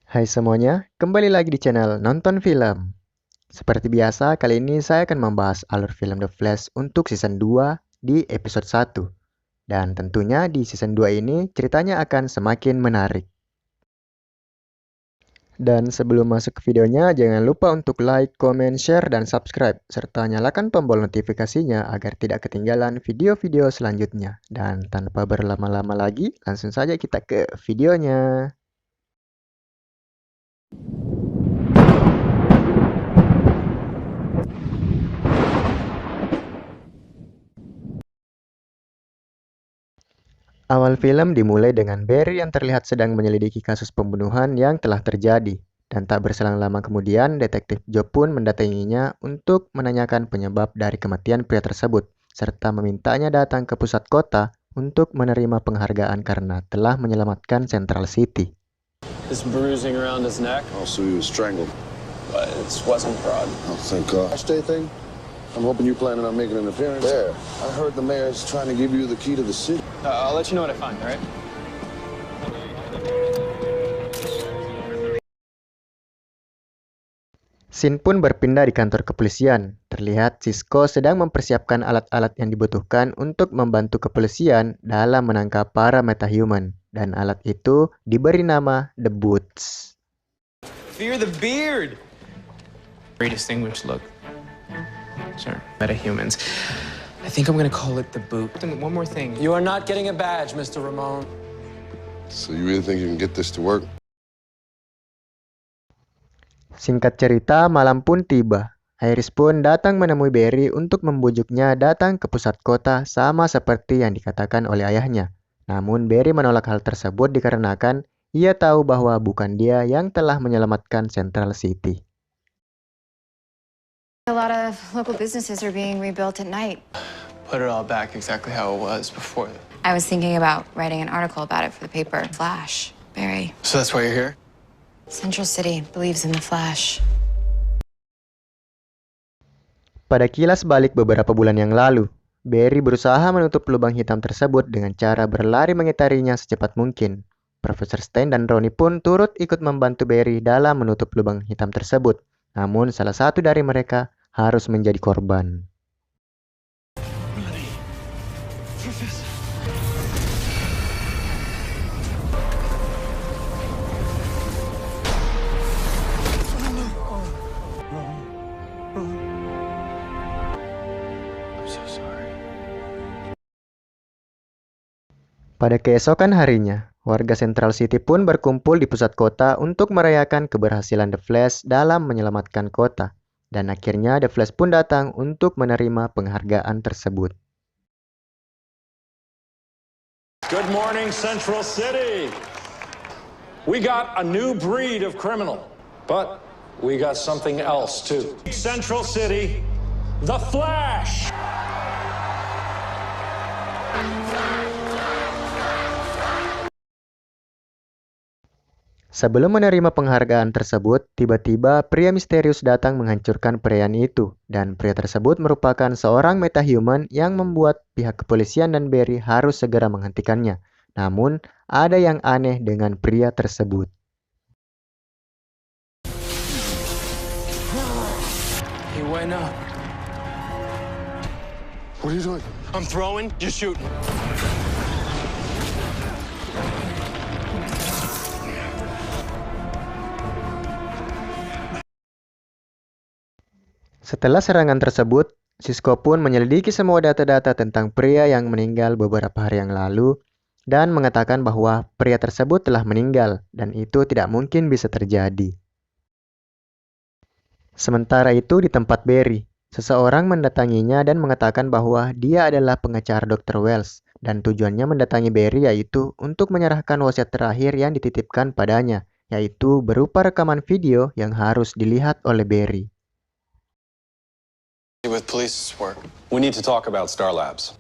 Hai semuanya, kembali lagi di channel Nonton Film. Seperti biasa, kali ini saya akan membahas alur film The Flash untuk season 2 di episode 1. Dan tentunya di season 2 ini ceritanya akan semakin menarik. Dan sebelum masuk ke videonya, jangan lupa untuk like, comment, share, dan subscribe. Serta nyalakan tombol notifikasinya agar tidak ketinggalan video-video selanjutnya. Dan tanpa berlama-lama lagi, langsung saja kita ke videonya. Awal film dimulai dengan Barry yang terlihat sedang menyelidiki kasus pembunuhan yang telah terjadi. Dan tak berselang lama kemudian, detektif Joe pun mendatanginya untuk menanyakan penyebab dari kematian pria tersebut, serta memintanya datang ke pusat kota untuk menerima penghargaan karena telah menyelamatkan Central City. This bruising around his neck. Oh, so he was strangled. But it wasn't fraud. Oh, thank God. Stay thing. I'm hoping you planning on making an appearance. There. I heard the mayor's trying to give you the key to the city. I'll let you know what I find, all right? Scene pun berpindah di kantor kepolisian. Terlihat Cisco sedang mempersiapkan alat-alat yang dibutuhkan untuk membantu kepolisian dalam menangkap para metahuman. Dan alat itu diberi nama The Boots. Fear the beard! Very distinguished look. Sure, metahumans. I think I'm gonna call it the boot. And one more thing. You are not getting a badge, Mr. Ramon. So you really think you can get this to work? Singkat cerita, malam pun tiba. Iris pun datang menemui Barry untuk membujuknya datang ke pusat kota sama seperti yang dikatakan oleh ayahnya. Namun Barry menolak hal tersebut dikarenakan ia tahu bahwa bukan dia yang telah menyelamatkan Central City. A lot of local businesses are being rebuilt at night. Put it all back exactly how it was before. I was thinking about writing an article about it for the paper. Flash, Barry. So that's why you're here? Central City believes in the Flash. Pada kilas balik beberapa bulan yang lalu, Barry berusaha menutup lubang hitam tersebut dengan cara berlari mengitarinya secepat mungkin. Profesor Stein dan Ronnie pun turut ikut membantu Barry dalam menutup lubang hitam tersebut. Namun salah satu dari mereka harus menjadi korban. I'm so sorry. Pada keesokan harinya, warga Central City pun berkumpul di pusat kota untuk merayakan keberhasilan The Flash dalam menyelamatkan kota. Dan akhirnya The Flash pun datang untuk menerima penghargaan tersebut. Good morning, Central City. We got a new breed of criminal, but we got something else too. Central City, the Flash. Sebelum menerima penghargaan tersebut, tiba-tiba pria misterius datang menghancurkan perayaan itu. Dan pria tersebut merupakan seorang metahuman yang membuat pihak kepolisian dan Barry harus segera menghentikannya. Namun, ada yang aneh dengan pria tersebut. He went up. What are you doing? I'm throwing, you're shooting. Setelah serangan tersebut, Cisco pun menyelidiki semua data-data tentang pria yang meninggal beberapa hari yang lalu dan mengatakan bahwa pria tersebut telah meninggal dan itu tidak mungkin bisa terjadi. Sementara itu di tempat Barry, seseorang mendatanginya dan mengatakan bahwa dia adalah pengacara Dr. Wells dan tujuannya mendatangi Barry yaitu untuk menyerahkan wasiat terakhir yang dititipkan padanya, yaitu berupa rekaman video yang harus dilihat oleh Barry. With police's work. We need to talk about Star Labs.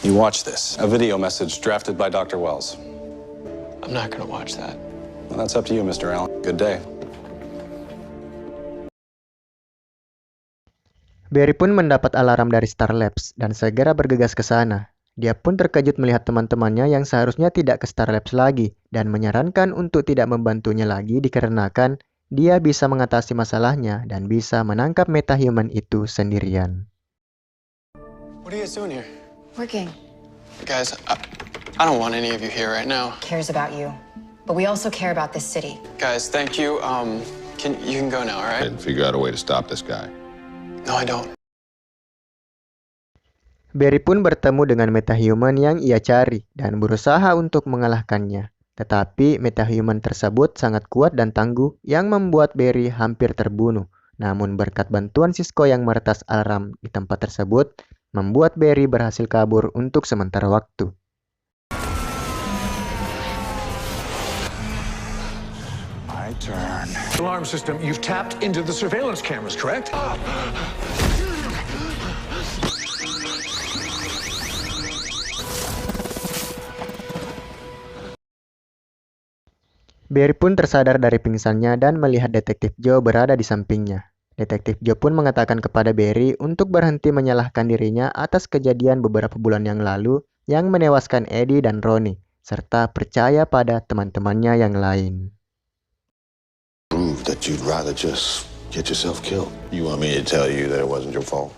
You watch this. A video message drafted by Dr. Wells. I'm not gonna watch that. Well, that's up to you, Mr. Allen. Good day. Barry pun mendapat alarm dari Star Labs dan segera bergegas ke sana. Dia pun terkejut melihat teman-temannya yang seharusnya tidak ke Star Labs lagi dan menyarankan untuk tidak membantunya lagi dikarenakan dia bisa mengatasi masalahnya dan bisa menangkap metahuman itu sendirian. What are you guys doing here? Working. Guys, I don't want any of you here right now. Cares about you. But we also care about this city. Guys, thank you. You can go now, all right? And figure out a way to stop this guy. No, I don't. Barry pun bertemu dengan metahuman yang ia cari dan berusaha untuk mengalahkannya. Tetapi metahuman tersebut sangat kuat dan tangguh yang membuat Barry hampir terbunuh. Namun berkat bantuan Cisco yang meretas alarm di tempat tersebut, membuat Barry berhasil kabur untuk sementara waktu. My turn. Alarm system, you've tapped into the surveillance cameras, correct? Barry pun tersadar dari pingsannya dan melihat Detektif Joe berada di sampingnya. Detektif Joe pun mengatakan kepada Barry untuk berhenti menyalahkan dirinya atas kejadian beberapa bulan yang lalu yang menewaskan Eddie dan Ronnie, serta percaya pada teman-temannya yang lain. Prove that you'd rather just get yourself killed. You want me to tell you that it wasn't your fault?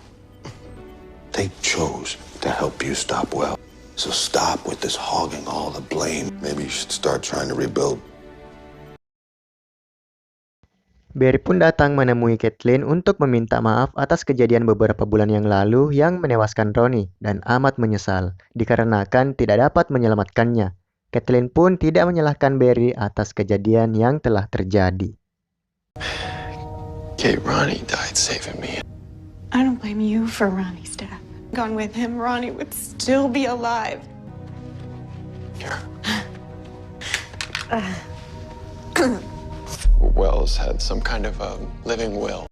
They chose to help you stop well. So stop with this hogging all the blame. Maybe you should start trying to rebuild. Barry pun datang menemui Kathleen untuk meminta maaf atas kejadian beberapa bulan yang lalu yang menewaskan Ronnie dan amat menyesal dikarenakan tidak dapat menyelamatkannya. Kathleen pun tidak menyalahkan Barry atas kejadian yang telah terjadi. Kate, Ronnie died saving me. I don't blame you for Ronnie's death. Gone with him, Ronnie would still be alive. Here. Wells had some kind of a living will.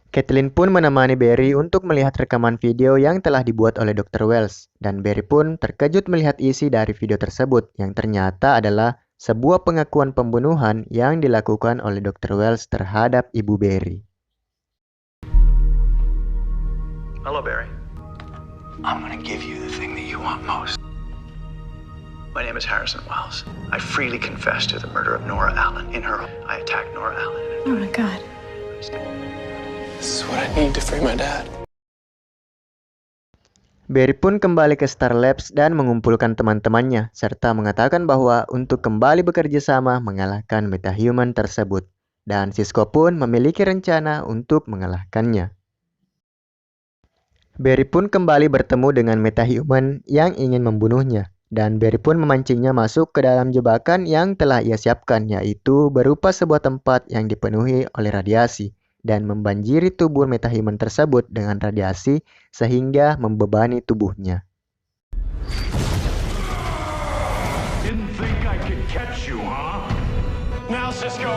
Kathleen pun menemani Barry untuk melihat rekaman video yang telah dibuat oleh Dr. Wells, dan Barry pun terkejut melihat isi dari video tersebut yang ternyata adalah sebuah pengakuan pembunuhan yang dilakukan oleh Dr. Wells terhadap Ibu Barry. Hello, Barry. I'm gonna give you the thing that you want most. My name is Harrison Wells. I freely confess to the murder of Nora Allen in her home. I attacked Nora Allen. Oh my God. This is what I need to free my dad. Barry pun kembali ke Star Labs dan mengumpulkan teman-temannya, serta mengatakan bahwa untuk kembali bekerja sama mengalahkan metahuman tersebut. Dan Cisco pun memiliki rencana untuk mengalahkannya. Barry pun kembali bertemu dengan metahuman yang ingin membunuhnya. Dan Barry pun memancingnya masuk ke dalam jebakan yang telah ia siapkan, yaitu berupa sebuah tempat yang dipenuhi oleh radiasi dan membanjiri tubuh metahuman tersebut dengan radiasi sehingga membebani tubuhnya. Didn't think I could catch you, huh? Now, Cisco.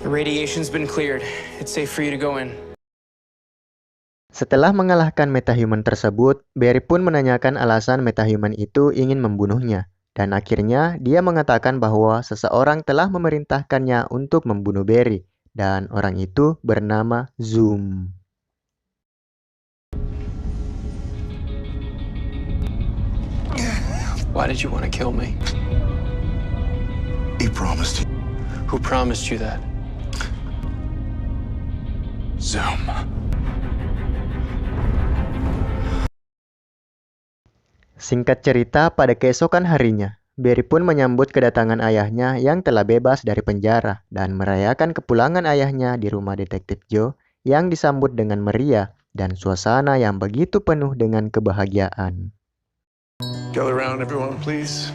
The radiation's been cleared. It's safe for you to go in. Setelah mengalahkan metahuman tersebut, Barry pun menanyakan alasan metahuman itu ingin membunuhnya. Dan akhirnya dia mengatakan bahwa seseorang telah memerintahkannya untuk membunuh Barry. Dan orang itu bernama Zoom. Why did you want to kill me? He promised. Who promised you that? Zoom. Singkat cerita, pada keesokan harinya, Barry pun menyambut kedatangan ayahnya yang telah bebas dari penjara dan merayakan kepulangan ayahnya di rumah Detektif Joe yang disambut dengan meriah dan suasana yang begitu penuh dengan kebahagiaan. Gather around, everyone, please.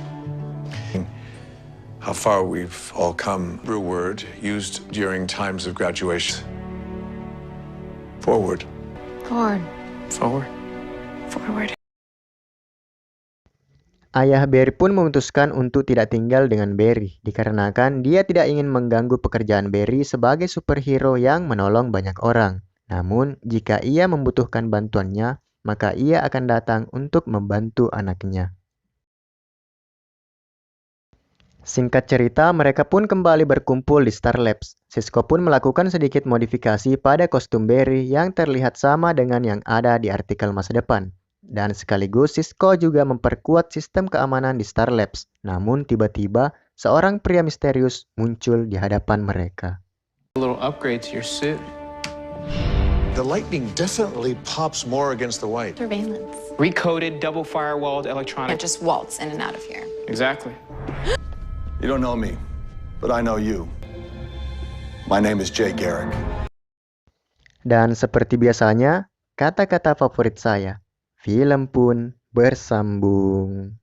How far we've all come. A word used during times of graduation. Forward. Forward. Forward. Forward. Ayah Barry pun memutuskan untuk tidak tinggal dengan Barry, dikarenakan dia tidak ingin mengganggu pekerjaan Barry sebagai superhero yang menolong banyak orang. Namun, jika ia membutuhkan bantuannya, maka ia akan datang untuk membantu anaknya. Singkat cerita, mereka pun kembali berkumpul di Star Labs. Cisco pun melakukan sedikit modifikasi pada kostum Barry yang terlihat sama dengan yang ada di artikel masa depan. Dan sekaligus Cisco juga memperkuat sistem keamanan di Star Labs. Namun tiba-tiba, seorang pria misterius muncul di hadapan mereka. A little upgrade to your suit. The lightning definitely pops more against the white. Surveillance. Recoded, double firewalled electronic. Can't just waltz in and out of here. Exactly. You don't know me, but I know you. My name is Jay Garrick. Dan seperti biasanya, kata-kata favorit saya, film pun bersambung.